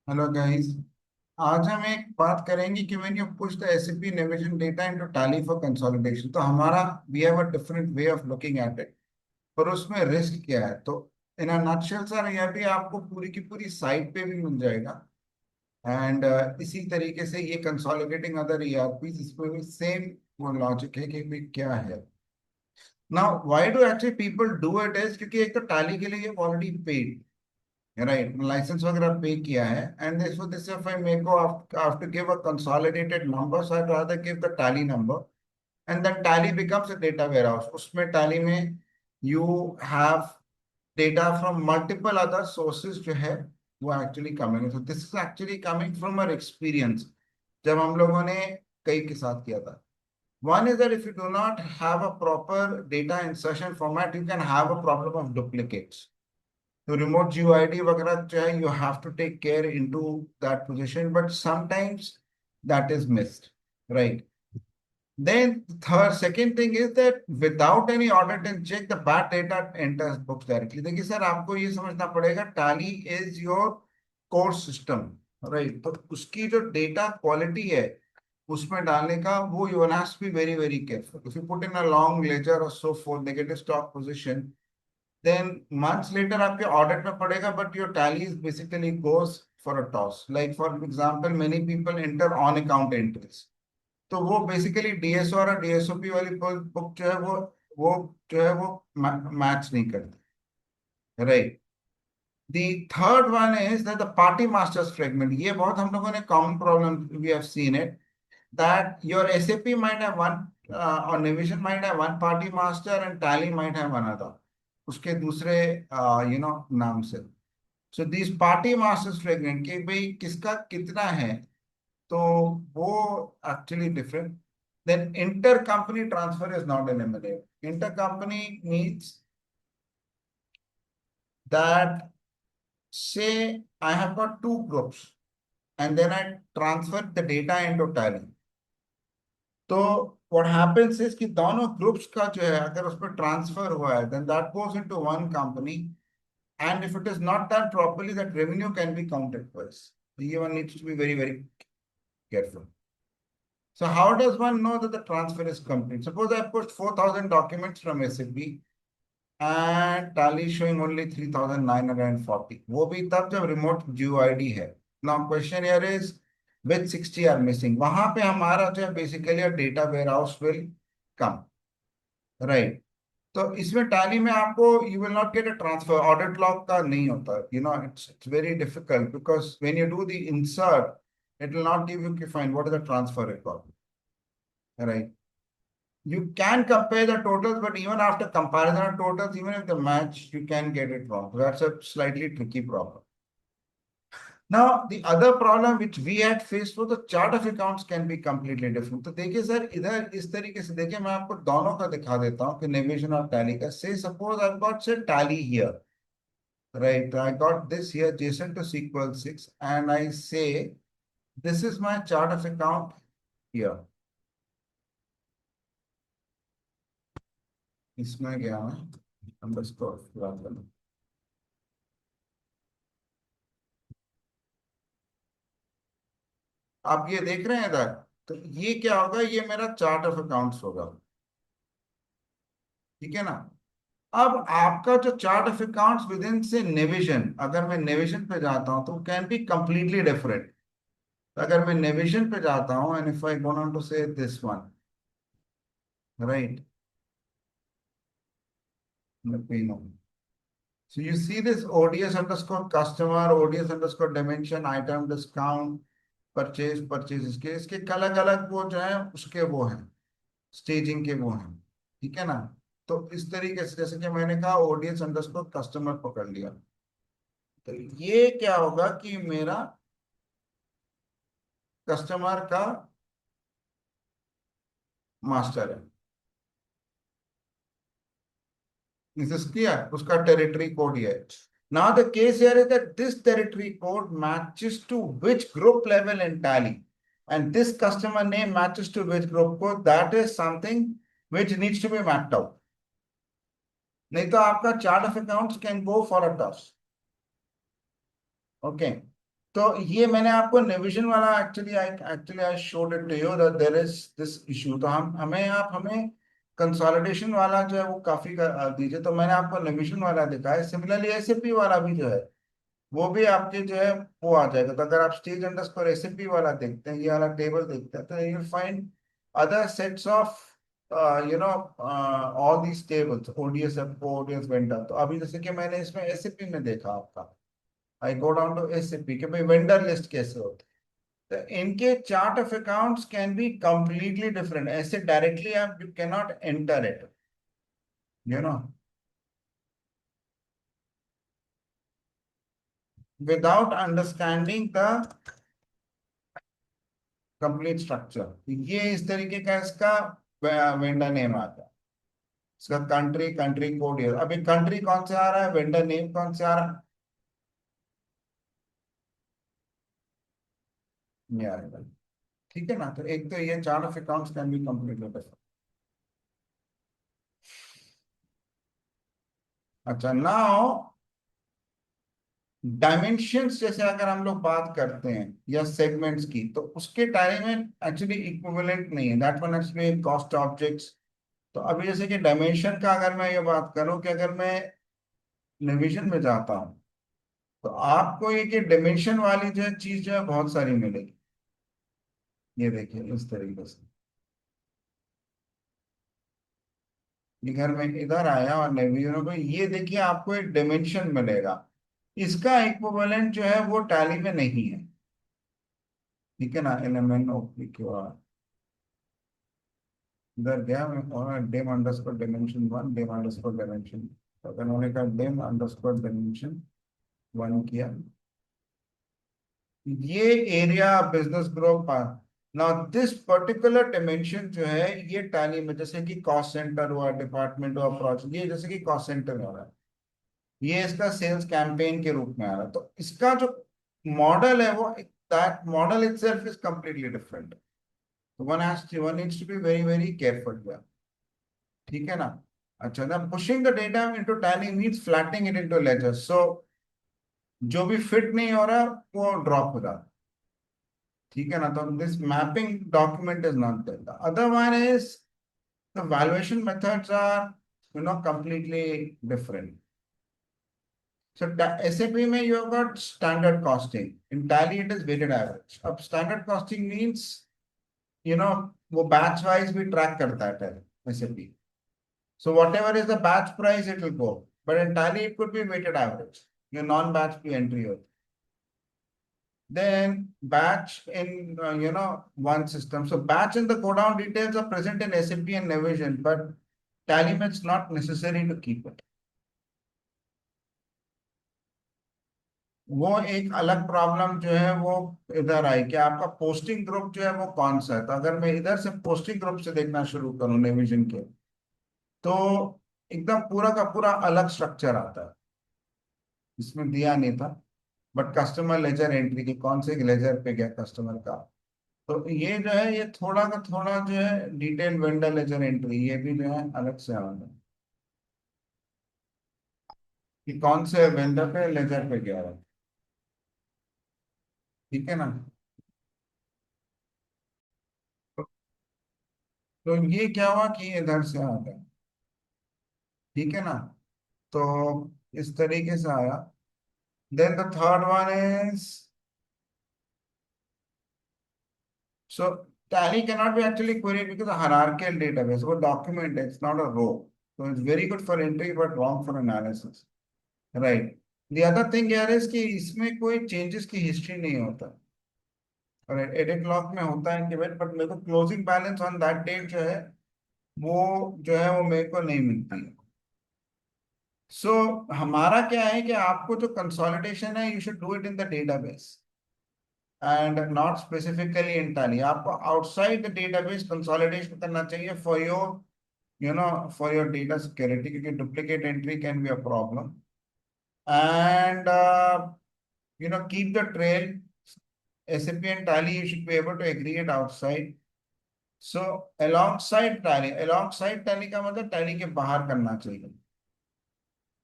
Hello guys. आज हम एक बात करेंगे कि when you push the SAP Navision data into Tally for consolidation तो हमारा we have a different way of looking at it. पर उसमें रिस्क क्या है? तो इन अ नटशेल सर, यह भी आपको पूरी की पूरी साइट पे भी मिल जाएगा। एंड इसी तरीके से ये कंसोलिडेटिंग अदर ईआरपीस, इसमें भी सेम वो लॉजिक है कि भाई क्या है। Now why do actually people do it is क्योंकि एक तो टैली के लिए ऑलरेडी पेड, राइट, लाइसेंस वगैरह पे किया है। And this if I make go have to give a consolidated number, so I'd rather give the tally number, and then tally becomes a data warehouse. उसमें tally में you have data from multiple other sources जो है वो actually coming है। So this is actually coming from our experience जब हम लोगों ने कई के साथ किया था। One is that if you do not have a proper data insertion format, you can have a problem of duplicates. तो रिमोट GUID वगैरह जो है, you have to take care into that position, but sometimes that is missed, right. Then third second thing is that without any audit and check, the bad data enters books directly. देखिए sir, आपको ये समझना पड़ेगा, tally is your core system, right. तो उसकी जो data quality है उसमें डालने का वो you have to be very very careful. If you put in a long ledger और so for negative stock position, then months later आपके ऑडिट में पड़ेगा, but your tally is basically goes for a toss. Like for example, many people enter on account entries, तो वो basically DSO और डीएसओपी वाली book जो है वो जो है वो मैच नहीं करती, right. The third one is that the party masters fragment. ये बहुत हम लोगों ने common problem, we have seen it, that your SAP might have one or Navision might have one party master and Tally might have another, उसके दूसरे नाम से। So these party masters fragment कि भाई किसका कितना है, तो वो actually different. Then intercompany transfer is not eliminated. Intercompany means that, say I have got two groups and then I transfer the data into Tally, तो व्हाट हैपेंस इज कि दोनों ग्रुप्स का जो है अगर उस पर ट्रांसफर हुआ है, then that goes into one company, and if it is not done properly, that revenue can be counted twice. ये one needs to be very very careful. So how does one know that the transfer is complete? Suppose I pushed 4,000 documents from SAP and tally showing only 3,940. वो भी तब जब remote GUID है। Now question here is which 60 are missing? वहां पे हमारा जो है basically a data warehouse will come, right? तो इसमें टैली में आपको you will not get a transfer, audit log का नहीं होता, it's very difficult because when you do the insert it will not give you कि find what is the transfer record, right. You can compare the totals, but even after comparison of totals, even if the match, you can get it wrong. So that's a slightly tricky problem. Now, the other problem which we had faced was the chart of accounts can be completely different. तो देखिए sir, इधर इस तरीके से देखिए, मैं आपको दोनों का दिखा देता हूँ कि नेविजन और टैली का। से सपोज आई गॉट से tally here, right? I got this here, JSON to SQL 6, and I say this is my chart of account here. इसमें गया मैं अंडरस्कोर फिलहाल करना। आप ये देख रहे हैं इधर, तो ये क्या होगा, ये मेरा चार्ट ऑफ अकाउंट्स होगा, ठीक है ना। अब आपका जो chart of accounts with in से नेविजन, अगर मैं नेविजन पे जाता हूं तो कैन बी कंप्लीटली डिफरेंट। अगर मैं नेविजन पे जाता हूं and if I go on to say this one, right, so you see this ODS underscore customer, ODS underscore dimension, item discount, purchase, इसके इसके अलग अलग वो जो है उसके वो हैं, स्टेजिंग के वो हैं, ठीक है ना। तो इस तरीके से जैसे कि मैंने कहा ODS अंडरस्कोर कस्टमर पकड़ लिया, तो ये क्या होगा कि मेरा कस्टमर का मास्टर है, मिसेस किया, उसका टेरिटरी कोड ये है। Now the case here is that this territory code matches to which group level in Tally, and this customer name matches to which group code. That is something which needs to be mapped out. नहीं तो आपका chart of accounts can go for a toss, okay. तो ये मैंने आपको Navision वाला actually I showed it to you that there is this issue. तो हमें कंसोलिडेशन वाला जो है वो काफी दीजिए। तो मैंने आपको नेविजन वाला दिखाया। सिमिलरली एसएपी वाला भी जो है वो भी आपके जो है वो आ जाएगा। तो अगर आप स्टेज अंडरस्कोर एसएपी वाला देखते हैं, ये वाला टेबल देखते हैं, तो you find other sets of you know all these tables, ODS ODS vendor. तो अभी जैसे कि मैंने इसमें एसएपी में देखा आपका, आई गो डाउन टू एसएपी कि भाई वेंडर लिस्ट कैसे होते हैं। तो इनके chart of accounts can be completely different. ऐसे डायरेक्टली आप you can not enter it, you know, without understanding the complete structure. ये इस तरीके का इसका वेंडर नेम आता है। इसका कंट्री कंट्री कोड है। अभी कंट्री कौन से आ रहा है, वेंडर नेम कौन से आ रहा है, ये आ रहा है। ठीक है ना। तो एक तो ये chart of accounts can be completely different. अच्छा, नाउ डायमेंशंस जैसे अगर हम लोग बात करते हैं या सेगमेंट्स की, तो उसके टाइम में एक्चुअली इक्विवेलेंट नहीं है। That one actually cost objects. तो अभी जैसे कि डायमेंशन का अगर मैं ये बात करूं कि अगर मैं डिवीजन में जाता हूं, तो आपको ये कि डायमेंशन वाली जो है चीज जो है बहुत सारी मिलेगी। ये देखिए इस तरीके से। इधर मैं इधर आया और नेवियर को ये देखिए आपको एक डायमेंशन मिलेगा। इसका इक्विवेलेंट जो है वो टैली में नहीं है। ठीक है ना। एलिमेंट ऑफ इधर गया मैं और dim underscore dimension one, dim underscore dimension. तो अगर उन्होंने कहा डेम अंडरस्कोर डायमेंशन वन किया, ये area business group. Now this particular dimension जो है ये टैली में, जैसे कि कॉस्ट सेंटर हुआ, डिपार्टमेंट हुआ, प्रोजेक्ट, ये जैसे कि कॉस्ट सेंटर हो रहा है, ये इसका सेल्स कैंपेन के रूप में आ रहा है। तो इसका जो मॉडल है वो, that model itself is completely different. One needs to be very very careful. ठीक है ना। अच्छा ना, pushing the data into Tally means flatting it into ledger. So जो भी फिट नहीं हो रहा वो ड्रॉप हो जाता। ठीक है ना। तो this mapping document is not there. The other one is the valuation methods are completely different. So SAP में you have got standard costing. In Tally it is weighted average. अब standard costing means वो batch wise भी track करता है Tally SAP. So whatever is the batch price, it will go. But in Tally, it could be weighted average. Your non-batch की entry होती. Then batch in one system. So batch and the go down details are present in SAP and Navision, but Tally में it's not necessary to keep it. वो एक अलग problem जो है वो इधर आई कि आपका पोस्टिंग ग्रुप जो है वो कौन सा है। तो अगर मैं इधर से पोस्टिंग ग्रुप से देखना शुरू करूं नेविजन के, तो एकदम पूरा का पूरा अलग स्ट्रक्चर आता है। इसमें दिया नहीं था, बट कस्टमर लेजर एंट्री की कौन से लेजर पे गया कस्टमर का। तो ये जो है ये थोड़ा का थोड़ा जो है डिटेल वेंडर लेजर एंट्री, ये भी जो है अलग से आना है कि कौन से वेंडर पे लेजर पे गया है। ठीक है ना। तो, तो ये क्या हुआ कि इधर से आ गया। ठीक है ना। तो इस तरीके से आया। Then the third one is, so Tally cannot be actually queried because a hierarchical database, वो document है, it's not a row. So it's very good for entry but wrong for analysis. Right. The other thing here is कि इसमें कोई changes की history नहीं होता। और edit log में होता है कि बट मेरे को closing balance on that date जो है वो जो है वो मेरे को नहीं मिलती है। सो हमारा क्या है कि आपको जो कंसोलिडेशन है you should do it in the database and not specifically in Tally. आपको आउटसाइड द डेटाबेस कंसोलिडेशन करना चाहिए for your for your data security, क्योंकि duplicate entry can be a problem. And keep the trail SAP and Tally, you should be able to agree it outside. So alongside Tally का मतलब Tally के बाहर करना चाहिए,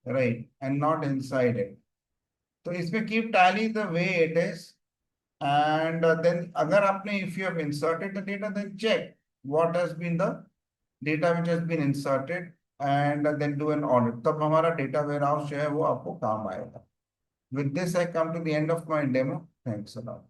right, and not inside it. तो इसमें keep Tally the way it is. And then अगर आपने if you have inserted the data, then check what has been the data which has been inserted and then do an audit. तब हमारा data warehouse जो है वो आपको काम आएगा. With this I come to the end of my demo. Thanks a lot.